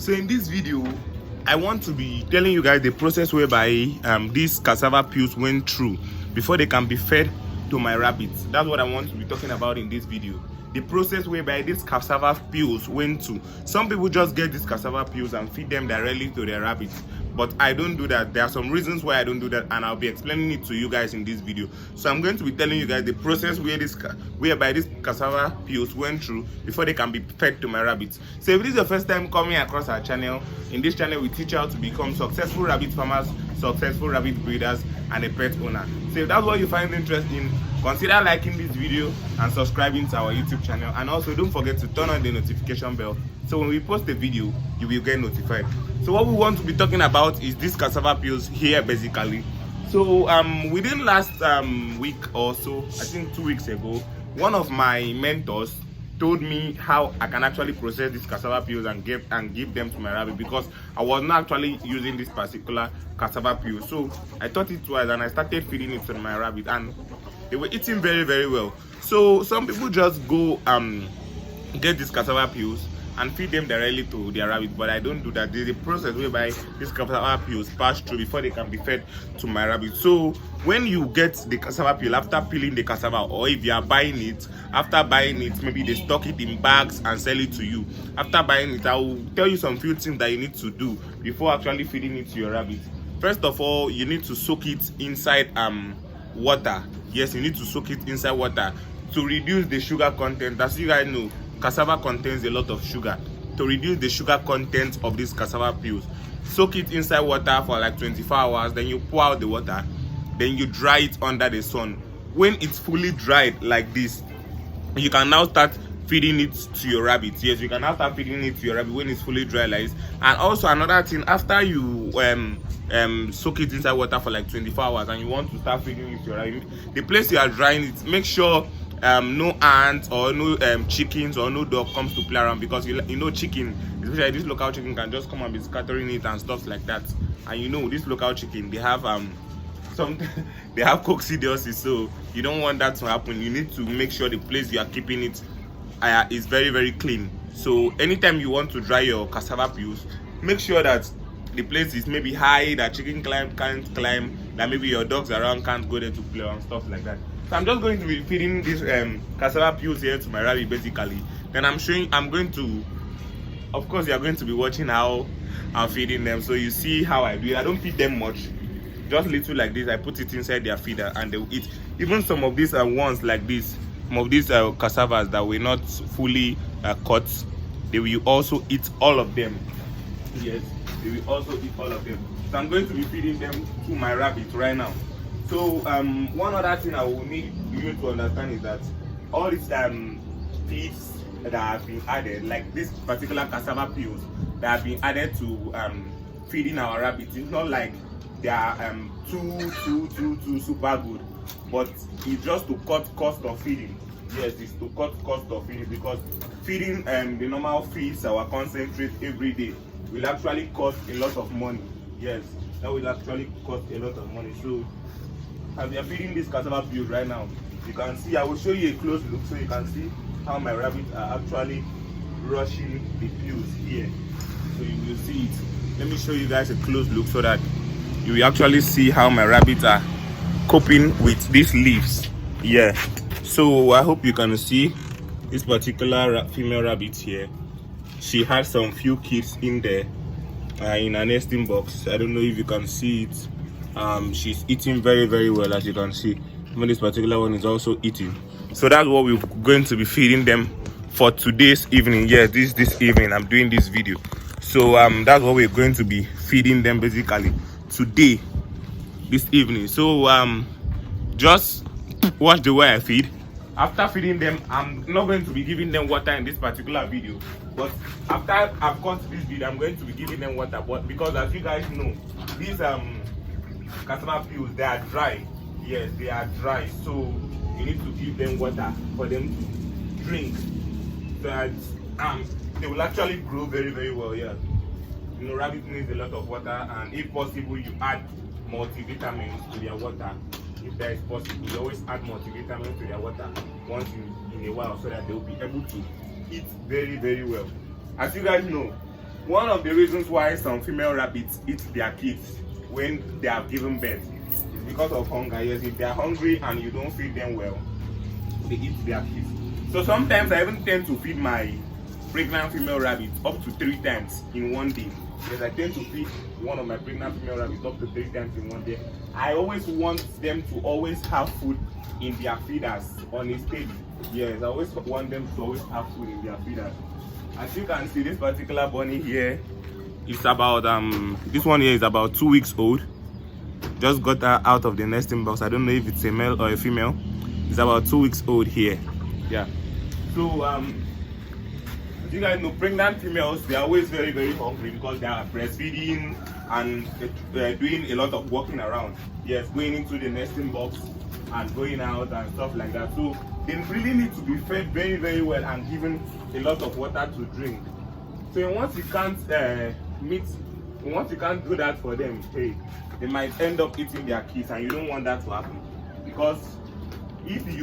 So in this video, I want to be telling you guys the process whereby these cassava peels went through before they can be fed to my rabbits. That's what I want to be talking about in this video. The process whereby these cassava peels went to. Some people just get these cassava peels and feed them directly to their rabbits, but I don't do that. There are some reasons why I don't do that, and I'll be explaining it to you guys in this video. So I'm going to be telling you guys the process whereby these cassava peels went through before they can be fed to my rabbits. So if this is your first time coming across our channel, in this channel we teach you how to become successful rabbit farmers, successful rabbit breeders, and a pet owner. So if that's what you find interesting, consider liking this video and subscribing to our YouTube channel, and also don't forget to turn on the notification bell so when we post a video you will get notified. So what we want to be talking about is these cassava peels here basically. So within last week or so, I think 2 weeks ago, one of my mentors told me how I can actually process these cassava peels and give them to my rabbit, because I was not actually using this particular cassava peel. So I thought it twice and I started feeding it to my rabbit, and they were eating very, very well. So some people just go get these cassava peels and feed them directly to their rabbit, but I don't do that. There's a process whereby these cassava peels pass through before they can be fed to my rabbit. So when you get the cassava peel after peeling the cassava, or if you are buying it, after buying it, maybe they stock it in bags and sell it to you. After buying it, I will tell you some few things that you need to do before actually feeding it to your rabbit. First of all, you need to soak it inside water. Yes, you need to soak it inside water to reduce the sugar content. As you guys know, cassava contains a lot of sugar. To reduce the sugar content of these cassava peels, soak it inside water for like 24 hours, then you pour out the water, then you dry it under the sun. When it's fully dried like this, you can now start feeding it to your rabbit. Yes, you can now start feeding it to your rabbit when it's fully dry like this. And also another thing, after you soak it inside water for like 24 hours and you want to start feeding it to your rabbit, the place you are drying it, make sure no ants or no chickens or no dog comes to play around, because you know chicken, especially this local chicken, can just come and be scattering it and stuff like that. And you know this local chicken, they have they have coccidiosis, so you don't want that to happen. You need to make sure the place you are keeping it is very, very clean. So anytime you want to dry your cassava peels, make sure that the place is maybe high, that chicken can't climb, that maybe your dogs around can't go there to play and stuff like that. So I'm just going to be feeding these cassava peels here to my rabbit basically. Then I'm going to, of course you are going to be watching how I'm feeding them, so you see how I do it. I don't feed them much, just little like this. I put it inside their feeder and they will eat. Even some of these ones like this, some of these cassavas that were not fully cut, they will also eat all of them. Yes, they will also eat all of them. So I'm going to be feeding them to my rabbit right now. So one other thing I will need you to understand is that all these feeds that have been added, like this particular cassava peels that have been added to feeding our rabbits, it's not like they are too super good, but it's just to cut cost of feeding. Yes, it's to cut cost of feeding, because feeding the normal feeds, our concentrate every day, will actually cost a lot of money. Yes, that will actually cost a lot of money. So as we are feeding this cassava peels right now, you can see, I will show you a close look so you can see how my rabbits are actually rushing the peels here. So you will see it. Let me show you guys a close look so that you will actually see how my rabbits are coping with these leaves. Yeah, so I hope you can see this particular female rabbit here. She has some few kids in there in a nesting box. I don't know if you can see it. She's eating very, very well, as you can see. Even this particular one is also eating. So that's what we're going to be feeding them for today's evening. Yeah, this evening I'm doing this video. So that's what we're going to be feeding them basically today, this evening. So just watch the way I feed. After feeding them, I'm not going to be giving them water in this particular video, but after I've cut this video, I'm going to be giving them water. But because as you guys know, these cassava peels, they are dry. Yes, they are dry, so you need to give them water for them to drink, so that they will actually grow very, very well. Yeah, you know, rabbit needs a lot of water, and if possible you add multivitamins to their water. If that is possible, you always add multivitamins to their water once in a while, so that they will be able to eat very, very well. As you guys know, one of the reasons why some female rabbits eat their kids when they have given birth is because of hunger. Yes, if they are hungry and you don't feed them well, they eat their kids. So sometimes I even tend to feed my pregnant female rabbits up to 3 times in one day. Yes, I tend to feed one of my pregnant female rabbits up to 3 times in one day. I always want them to always have food in their feeders on a steady. Yes, I always want them to always have food in their feeders. As you can see, this particular bunny here is about this one here is about 2 weeks old. Just got her out of the nesting box. I don't know if it's a male or a female. It's about 2 weeks old here. Yeah. So as you guys know, pregnant females, they are always very, very hungry because they are breastfeeding and they're doing a lot of walking around. Yes, going into the nesting box and going out and stuff like that. So they really need to be fed very, very well and given a lot of water to drink. So once you can't once you can't do that for them, hey, they might end up eating their kids, and you don't want that to happen. Because if they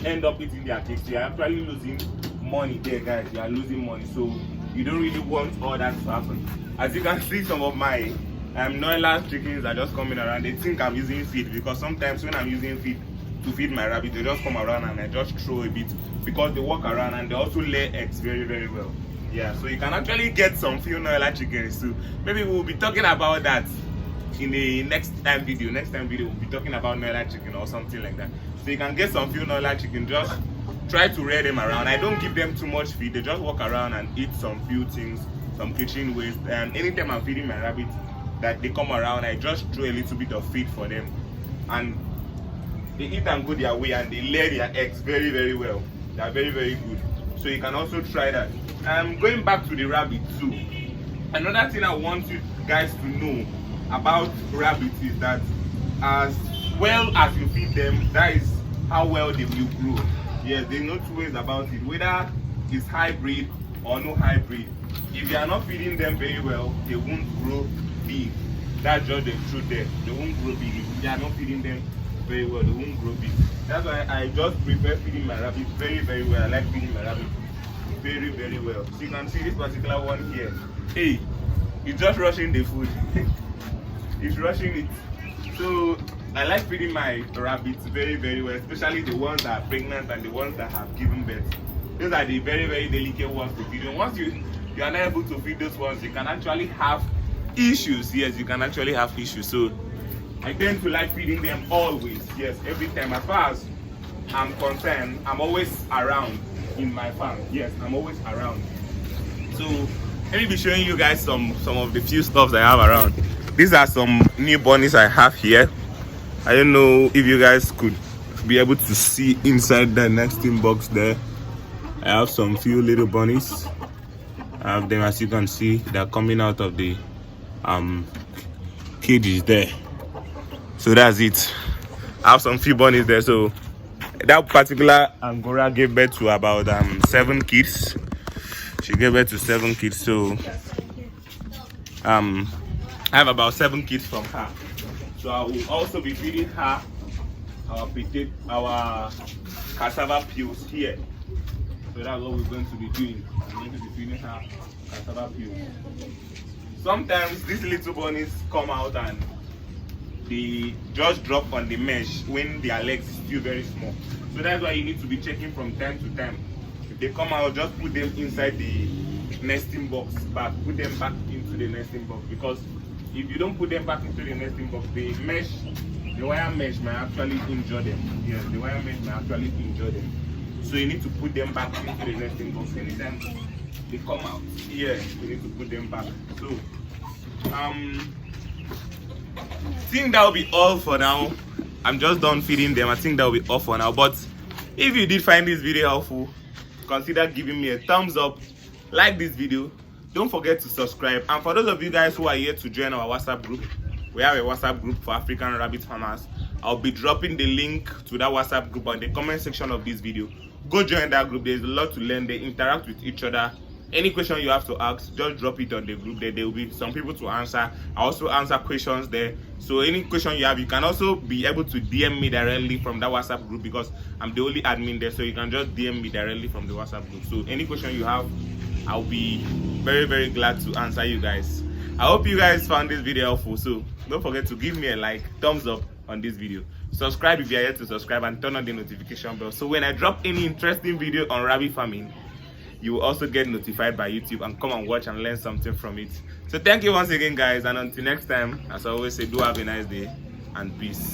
end up eating their kids, you are actually losing money there, guys. You are losing money, so you don't really want all that to happen. As you can see, some of my Noila chickens are just coming around. They think I'm using feed, because sometimes when I'm using feed to feed my rabbit, they just come around and I just throw a bit, because they walk around and they also lay eggs very, very well. Yeah, so you can actually get some few Noila chickens too. Maybe we'll be talking about that in the next time video. Next time video we'll be talking about Noila chicken or something like that. So you can get some few Noila chicken. Just try to rear them around. I don't give them too much feed. They just walk around and eat some few things, some kitchen waste. And anytime I'm feeding my rabbit that they come around, I just throw a little bit of feed for them, and they eat and go their way, and they lay their eggs very, very well. They are very, very good. So you can also try that. Going back to the rabbit too, another thing I want you guys to know about rabbits is that as well as you feed them, that is how well they will grow. Yes, there's no two ways about it, whether it's hybrid or no hybrid. If you are not feeding them very well, they won't grow big. That's just the truth there. They won't grow big. If you are not feeding them very well, they won't grow big. That's why I just prefer feeding my rabbits very, very well. I like feeding my rabbits very, very well. So you can see this particular one here. Hey, it's just rushing the food. It's rushing it. So I like feeding my rabbits very, very well, especially the ones that are pregnant and the ones that have given birth. Those are the very, very delicate ones to feed. And once you are not able to feed those ones, you can actually have issues. Yes, you can actually have issues. So I tend to like feeding them always. Yes, every time. As far as I'm concerned, I'm always around in my farm. Yes, I'm always around. So let me be showing you guys some of the few stuffs I have around. These are some new bunnies I have here. I don't know if you guys could be able to see inside the nesting box there. I have some few little bunnies. I have them, as you can see, they're coming out of the cages there. So that's it. I have some few bunnies there. So that particular Angora gave birth to about 7 kids. She gave birth to 7 kids. So I have about 7 kids from her. So I will also be feeding her our cassava peels here. So that's what we're going to be doing. I'm going to be feeding her cassava peels. Sometimes these little bunnies come out and they just drop on the mesh when their legs is still very small. So that's why you need to be checking from time to time. If they come out, just put them inside the nesting box back. Put them back into the nesting box, because if you don't put them back into the nesting box, the wire mesh might actually injure them. Yes, the wire mesh might actually injure them. So you need to put them back into the nesting box anytime they come out. Yeah, you need to put them back. So I think that will be all for now. I'm just done feeding them. I think that will be all for now. But if you did find this video helpful, consider giving me a thumbs up, like this video. Don't forget to subscribe. And for those of you guys who are here to join our WhatsApp group, we have a WhatsApp group for African rabbit farmers. I'll be dropping the link to that WhatsApp group on the comment section of this video. Go join that group. There's a lot to learn. They interact with each other. Any question you have to ask, just drop it on the group. There will be some people to answer. I also answer questions there. So any question you have, you can also be able to DM me directly from that WhatsApp group, because I'm the only admin there. So you can just DM me directly from the WhatsApp group. So any question you have, I'll be very, very glad to answer you guys. I hope you guys found this video helpful. So don't forget to give me a like, thumbs up on this video. Subscribe if you are yet to subscribe, and turn on the notification bell. So when I drop any interesting video on rabbit farming, you will also get notified by YouTube and come and watch and learn something from it. So thank you once again, guys, and until next time, as I always say, do have a nice day and peace.